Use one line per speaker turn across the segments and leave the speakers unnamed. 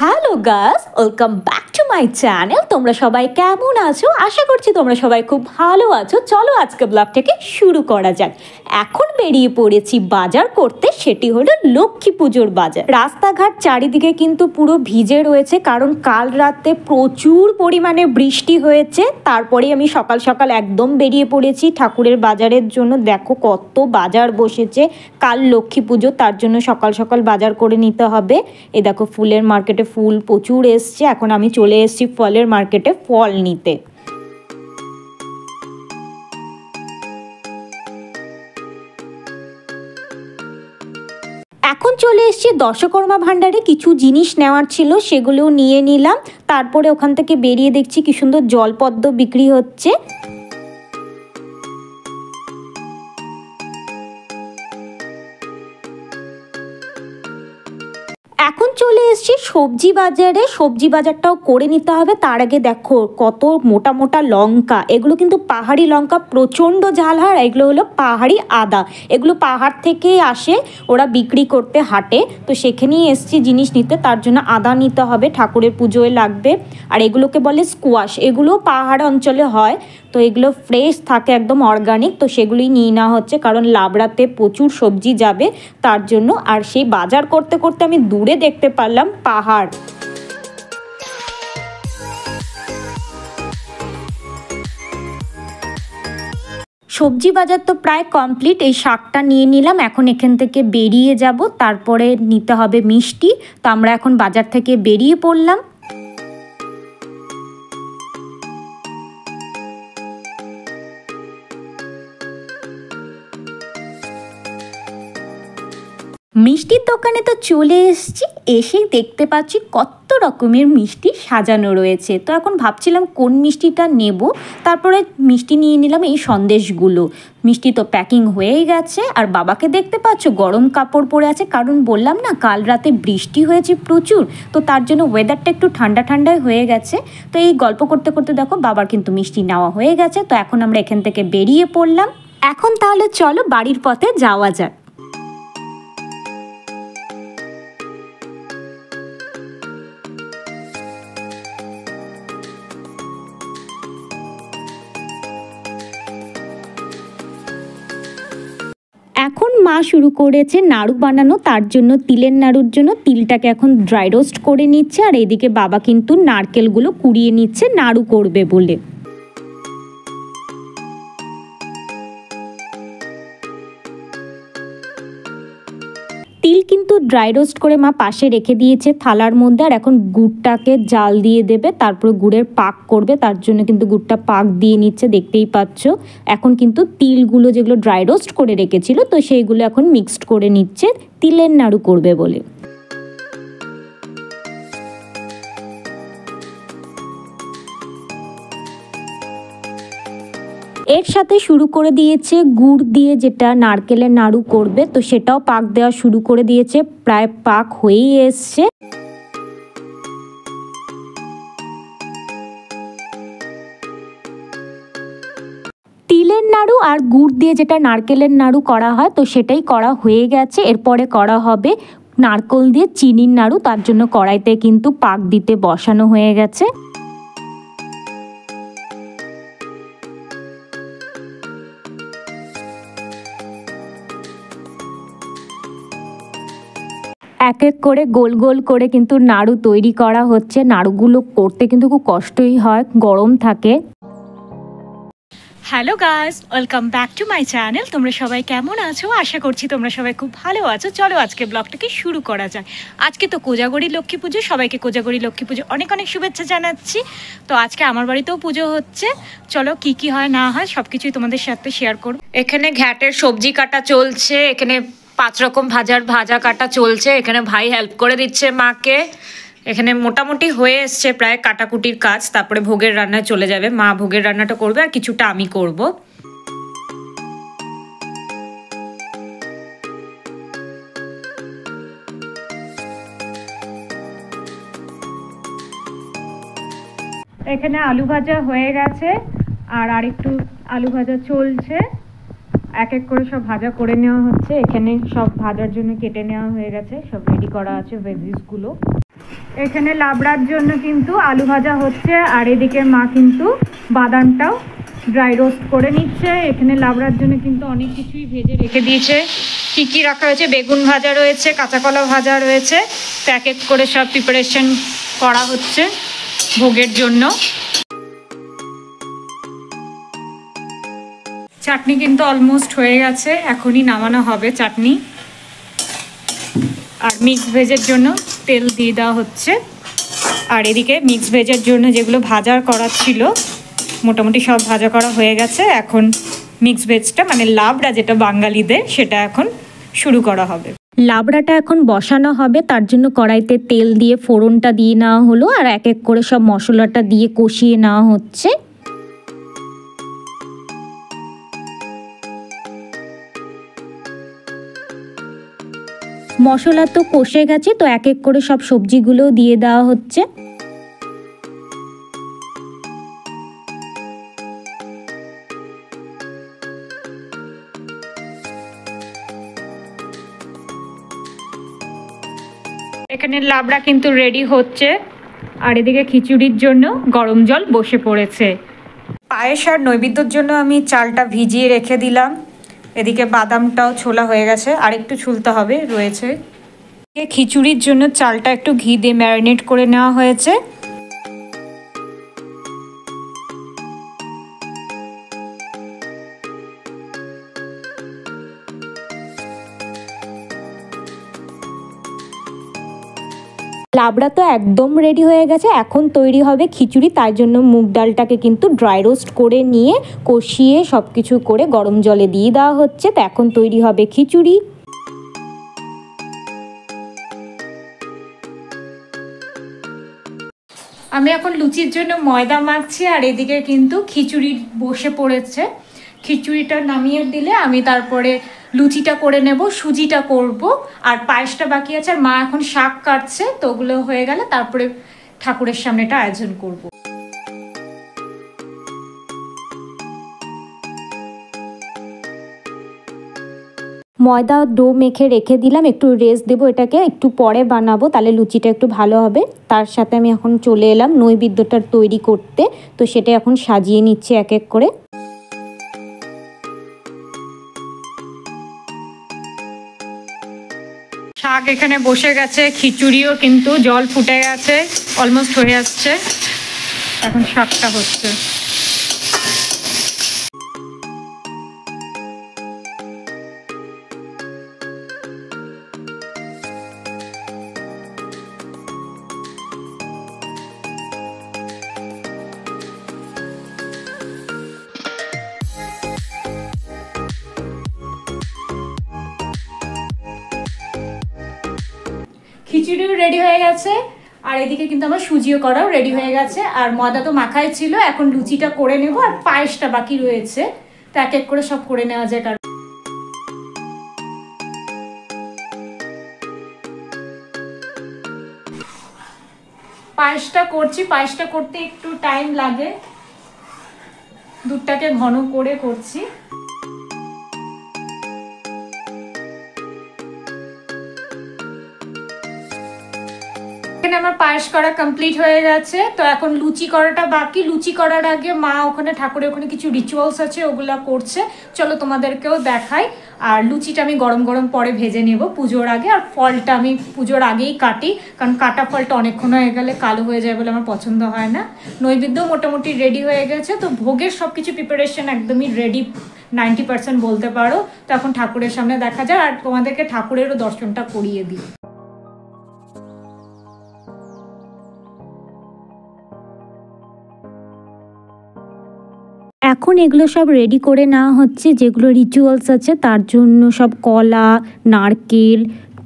Hello guys, welcome back to my channel. তোমরা সবাই কেমন আছো? আশা করছি তোমরা সবাই খুব ভালো আছো। চলো আজকে ব্লগটাকে শুরু করা যাক। এখন বেরিয়ে পড়েছি বাজার করতে, সেটি হলো লক্ষ্মী পুজোর বাজার। রাস্তাঘাট চারিদিকে কিন্তু পুরো ভিজে রয়েছে, কারণ কাল রাতে প্রচুর পরিমাণে বৃষ্টি হয়েছে। তারপরে আমি সকাল সকাল একদম বেরিয়ে পড়েছি ঠাকুরের বাজারের জন্য। দেখো কত বাজার বসেছে, কাল লক্ষ্মী পুজো, তার জন্য সকাল সকাল বাজার করে নিতে হবে। এই দেখো ফুলের মার্কেটে ফুল প্রচুর এসছে। এখন আমি চলে এসেছি ফলের মার্কেটে ফল নিতে। এখন চলে এসেছি দশকর্মা ভাণ্ডারে, কিছু জিনিস নেওয়ার ছিল সেগুলোও নিয়ে নিলাম। তারপরে ওখান থেকে বেরিয়ে দেখছি কি সুন্দর জলপদ্ম বিক্রি হচ্ছে। এখন চলে এসেছি সবজি বাজারে, সবজি বাজারটাও করে নিতে হবে। তার আগে দেখো কত মোটা মোটা লঙ্কা, এগুলো কিন্তু পাহাড়ি লঙ্কা, প্রচণ্ড ঝাল হয়। এগুলো হলো পাহাড়ি আদা, এগুলো পাহাড় থেকেই আসে, ওরা বিক্রি করতে হাটে। তো সেখানেই এসেছি জিনিস নিতে, তার জন্য আদা নিতে হবে, ঠাকুরের পুজোয় লাগবে। আর এগুলোকে বলে স্কোয়াশ, এগুলো পাহাড় অঞ্চলে হয়, তো এগুলো ফ্রেশ থাকে একদম অর্গানিক। তো সেগুলোই নিয়ে নেওয়া হচ্ছে, কারণ লাবড়াতে প্রচুর সবজি যাবে তার জন্য। আর সেই বাজার করতে করতে আমি দূরে দেখতে পারলাম পাহাড়। সবজি বাজার তো প্রায় কমপ্লিট, এই শাকটা নিয়ে নিলাম। এখন এখান থেকে বেরিয়ে যাব, তারপরে নিতে হবে মিষ্টি। তো আমরা এখন বাজার থেকে বেরিয়ে পড়লাম। মিষ্টির দোকানে তো চলে এসেছি, এসেই দেখতে পাচ্ছি কত রকমের মিষ্টি সাজানো রয়েছে। তো এখন ভাবছিলাম কোন মিষ্টিটা নেব, তারপরে মিষ্টি নিয়ে নিলাম এই সন্দেশগুলো। মিষ্টি তো প্যাকিং হয়েই গেছে। আর বাবাকে দেখতে পাচ্ছ গরম কাপড় পরে আছে, কারণ বললাম না কাল রাতে বৃষ্টি হয়েছে প্রচুর, তো তার জন্য ওয়েদারটা একটু ঠান্ডা ঠান্ডাই হয়ে গেছে। তো এই গল্প করতে করতে দেখো বাবার কিন্তু মিষ্টি নেওয়া হয়ে গেছে। তো এখন আমরা এখান থেকে বেরিয়ে পড়লাম। এখন তাহলে চলো বাড়ির পথে যাওয়া যাক। এখন মা শুরু করেছে নাড়ু বানানো, তার জন্য তিলের নাড়ুর জন্য তিলটাকে এখন ড্রাই রোস্ট করে নিচ্ছে। আর এদিকে বাবা কিন্তু নারকেলগুলো কুড়িয়ে নিচ্ছে নাড়ু করবে বলে। তিল কিন্তু ড্রাই রোস্ট করে মা পাশে রেখে দিয়েছে থালার মধ্যে। আর এখন গুড়টাকে জাল দিয়ে দেবে, তারপরে গুড়ের পাক করবে, তার জন্য কিন্তু গুড়টা পাক দিয়ে নিচ্ছে, দেখতেই পাচ্ছ। এখন কিন্তু তিলগুলো যেগুলো ড্রাই রোস্ট করে রেখেছিল, তো সেইগুলো এখন মিক্সড করে নিচ্ছে তিলের নাড়ু করবে বলে। এর সাথে শুরু করে দিয়েছে গুড় দিয়ে যেটা নারকেলের নাড়ু করবে, তো সেটাও পাক দেওয়া শুরু করে দিয়েছে, প্রায় পাক হয়েই এসছে। তিলের নাড়ু আর গুড় দিয়ে যেটা নারকেলের নাড়ু করা হয়, তো সেটাই করা হয়ে গেছে। এরপরে করা হবে নারকেল দিয়ে চিনির নাড়ু, তার জন্য কড়াইতে কিন্তু পাক দিতে বসানো হয়ে গেছে। এক এক করে গোল গোল করে কিন্তু নাড়ু তৈরি করা হচ্ছে। নাড়ুগুলো করতে কিন্তু খুব কষ্টই হয়, গরম থাকে। Hello guys, welcome back to my channel. তোমরা সবাই কেমন আছো? আশা করছি তোমরা সবাই খুব ভালো আছো। চলো আজকে ব্লগটাকে শুরু করা যায়। আজকে তো কোজাগরি লক্ষ্মী পুজো, সবাইকে কোজাগরি লক্ষ্মী পুজো অনেক অনেক শুভেচ্ছা জানাচ্ছি। তো আজকে আমার বাড়িতেও পুজো হচ্ছে, চলো কি কি হয় না হয় সব কিছুই তোমাদের সাথে শেয়ার করব। এখানে ঘ্যাটের সবজি কাটা চলছে, এখানে 5 রকম ভাজা কাটা চলছে। এখানে ভাই হেল্প করে দিচ্ছে মাকে। এখানে মোটামুটি হয়ে এসছে প্রায় কাটাকুটির কাজ, তারপরে ভোগের রান্নায় চলে যাবে। মা ভোগের রান্নাটা করবে আর কিছুটা আমি করব। এখানে আলু ভাজা হয়ে গেছে, আর আরেকটু আলু ভাজা চলছে। এক এক করে সব ভাজা করে নেওয়া হচ্ছে। এখানে সব ভাজার জন্য কেটে নেওয়া হয়ে গেছে, সব রেডি করা আছে ভেজিসগুলো। এখানে লাবড়ার জন্য কিন্তু আলু ভাজা হচ্ছে, আর এদিকে মা কিন্তু বাদামটাও ড্রাই রোস্ট করে নিচ্ছে। এখানে লাবড়ার জন্য কিন্তু অনেক কিছুই ভেজে রেখে দিয়েছে। কী কী রাখা হয়েছে, বেগুন ভাজা রয়েছে, কাঁচা কলা ভাজা রয়েছে, তো এক এক করে সব প্রিপারেশন করা হচ্ছে ভোগের জন্য। চাটনি কিন্তু অলমোস্ট হয়ে গেছে, এখনই নামানো হবে চাটনি। আর মিক্স ভেজের জন্য তেল দিয়ে দেওয়া হচ্ছে। আর এদিকে মিক্স ভেজের জন্য যেগুলো ভাজা করা ছিল মোটামুটি সব ভাজা করা হয়ে গেছে। এখন মিক্স ভেজটা মানে লাবড়া যেটা বাঙালিদের, সেটা এখন শুরু করা হবে। লাবড়াটা এখন বসানো হবে, তার জন্য কড়াইতে তেল দিয়ে ফোড়নটা দিয়ে নেওয়া হলো, আর এক এক করে সব মশলাটা দিয়ে কষিয়ে নেওয়া হচ্ছে। মশলা তো কষে গেছে, তো এক এক করে সব সবজিগুলো দিয়ে দেওয়া হচ্ছে। এখানে লাবড়া কিন্তু রেডি হচ্ছে, আর এদিকে খিচুড়ির জন্য গরম জল বসে পড়েছে। পায়েস আর নৈবেদ্যর জন্য আমি চালটা ভিজিয়ে রেখে দিলাম। এদিকে বাদামটাও ছোলা হয়ে গেছে, আর একটু ছুলতে হবে রয়েছে। খিচুড়ির জন্য চালটা একটু ঘি দিয়ে ম্যারিনেট করে নেওয়া হয়েছে। লাবড়া তো একদম রেডি হয়ে গেছে, এখন তৈরি হবে খিচুড়ি। তার জন্য মুগ ডালটাকে কিন্তু ড্রাই রোস্ট করে নিয়ে কষিয়ে সব কিছু করে গরম জলে দিয়ে দেওয়া হচ্ছে। তো এখন তৈরি হবে খিচুড়ি। আমি এখন লুচির জন্য ময়দা মাখছি, আর এদিকে কিন্তু খিচুড়ি বসে পড়েছে। খিচুড়িটা নামিয়ে দিলে আমি তারপরে লুচিটা করে নেব, সুজিটা করব, আর পায়েসটা বাকি আছে। আর মা এখন শাক কাটছে, তো ওগুলো হয়ে গেলে তারপরে ঠাকুরের সামনে এটা আয়োজন করব। ময়দা ডো মেখে রেখে দিলাম, একটু রেস্ট দেবো, এটাকে একটু পরে বানাবো, তাহলে লুচিটা একটু ভালো হবে। তার সাথে আমি এখন চলে এলাম নৈবেদ্যটা তৈরি করতে, তো সেটা এখন সাজিয়ে নিচ্ছি এক এক করে। শাক এখানে বসে গেছে, খিচুড়িও কিন্তু জল ফুটে গেছে, অলমোস্ট হয়ে আসছে। এখন শাকটা হচ্ছে। খিচুড়িও রেডি হয়ে গেছে, আর এদিকে কিন্তু আমার সুজিও করাও রেডি হয়ে গেছে। আর ময়দা তো মাখাই ছিল, এখন লুচিটা করে নেব, আর পায়েসটা বাকি রয়েছে, তো এক এক করে সব করে নেওয়া যায়। কারণ পায়েসটা করছি, পায়েসটা করতে একটু টাইম লাগে, দুধটাকে ঘন করে করছি। আমার পায়েস করা কমপ্লিট হয়ে গেছে, তো এখন লুচি করাটা বাকি। লুচি করার আগে মা ওখানে ঠাকুরের ওখানে কিছু রিচুয়ালস আছে, ওগুলা করছে, চলো তোমাদেরকেও দেখাই। আর লুচিটা আমি গরম গরম পরে ভেজে নেব পুজোর আগে। আর ফলটা আমি পুজোর আগেই কাটি, কারণ কাটা ফলটা অনেকক্ষণ হয়ে গেলে কালো হয়ে যায় বলে আমার পছন্দ হয় না। নৈবেদ্য মোটামুটি রেডি হয়ে গেছে, তো ভোগের সব কিছু প্রিপারেশন একদমই রেডি, 90% বলতে পারো। তো এখন ঠাকুরের সামনে দেখা যায়, আর তোমাদেরকে ঠাকুরেরও দর্শনটা করিয়ে দিই। এখন এগুলো সব রেডি করে নেওয়া হচ্ছে, যেগুলো রিচুয়ালস আছে তার জন্য সব কলা, নারকেল,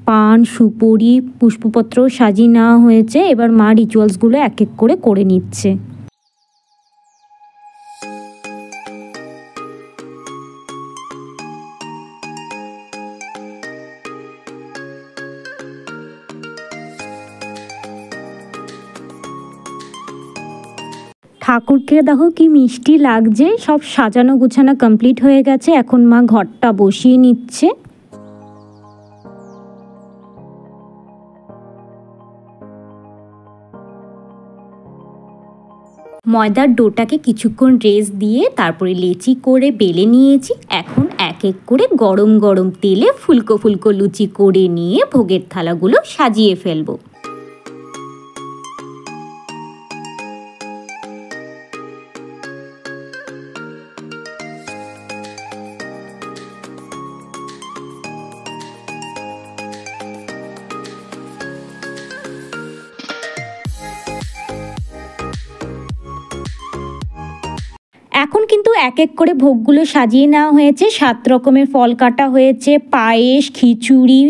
পান, সুপুরি, পুষ্পপত্র সাজিয়ে নেওয়া হয়েছে। এবার মা রিচুয়ালসগুলো এক এক করে করে নিচ্ছে। ঠাকুরকে দেখো কি মিষ্টি লাগছে, সব সাজানো গুছানো কমপ্লিট হয়ে গেছে। এখন মা ঘরটা বসিয়ে নিচ্ছে। ময়দার ডোটাকে কিছুক্ষণ রেস্ট দিয়ে তারপরে লেচি করে বেলে নিয়েছি। এখন এক এক করে গরম গরম তেলে ফুলকো ফুলকো লুচি করে নিয়ে ভোগের থালাগুলো সাজিয়ে ফেলবো। এখন কিন্তু এক এক করে ভোগগুলো সাজিয়ে নেওয়া হয়েছে। 7 রকমের ফল কাটা হয়েছে, পায়েস, খিচুড়ি,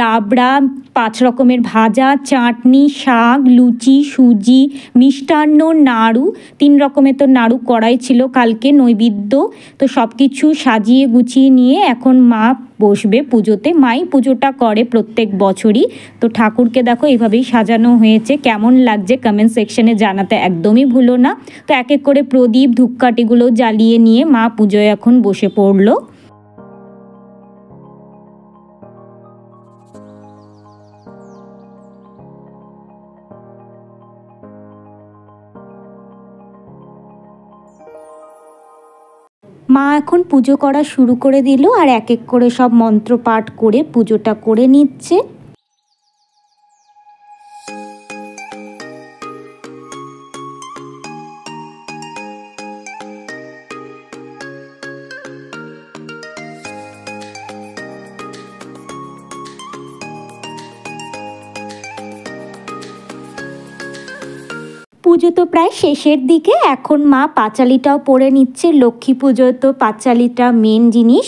লাবড়া, 5 রকমের ভাজা, চাটনি, শাক, লুচি, সুজি, মিষ্টান্ন, নাড়ু, 3 রকমের তো নাড়ু করাই ছিল কালকে নৈবেদ্য। তো সব কিছু সাজিয়ে গুছিয়ে নিয়ে এখন মা বসবে পুজোতে। মাই পুজোটা করে প্রত্যেক বছরই। তো ঠাকুরকে দেখো এভাবেই সাজানো হয়েছে। কেমন লাগছে কমেন্ট সেকশনে জানাতে একদমই ভুলো না। তো এক এক করে প্রদীপ ধূপকাঠিগুলো জ্বালিয়ে নিয়ে মা পুজোয় এখন বসে পড়লো। মা এখন পুজো করা শুরু করে দিল আর এক এক করে সব মন্ত্র পাঠ করে পুজোটা করে নিচ্ছে। পুজো তো প্রায় শেষের দিকে। এখন মা পাঁচালিটাও পরে নিচ্ছে। লক্ষ্মী পুজোয় তো পাঁচালিটা মেন জিনিস।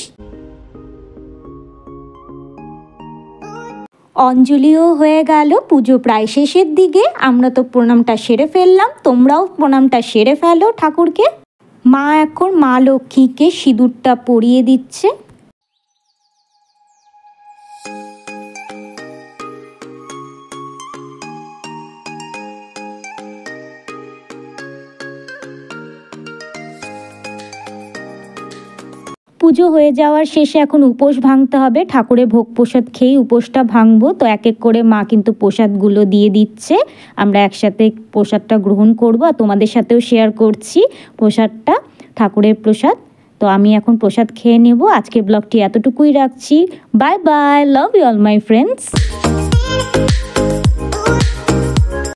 অঞ্জলিও হয়ে গেল। পুজো প্রায় শেষের দিকে। আমরা তো প্রণামটা সেরে ফেললাম, তোমরাও প্রণামটা সেরে ফেলো ঠাকুরকে। মা এখন মা লক্ষ্মীকে সিঁদুরটা পরিয়ে দিচ্ছে। পুজো হয়ে যাওয়ার শেষে এখন উপোস ভাঙতে হবে। ঠাকুরের ভোগ প্রসাদ খেয়েই উপোসটা ভাঙবো। তো এক এক করে মা কিন্তু প্রসাদগুলো দিয়ে দিচ্ছে। আমরা একসাথে প্রসাদটা গ্রহণ করবো আর তোমাদের সাথেও শেয়ার করছি প্রসাদটা, ঠাকুরের প্রসাদ। তো আমি এখন প্রসাদ খেয়ে নেব। আজকের ব্লগটি এতটুকুই রাখছি। Bye bye, love you all my friends.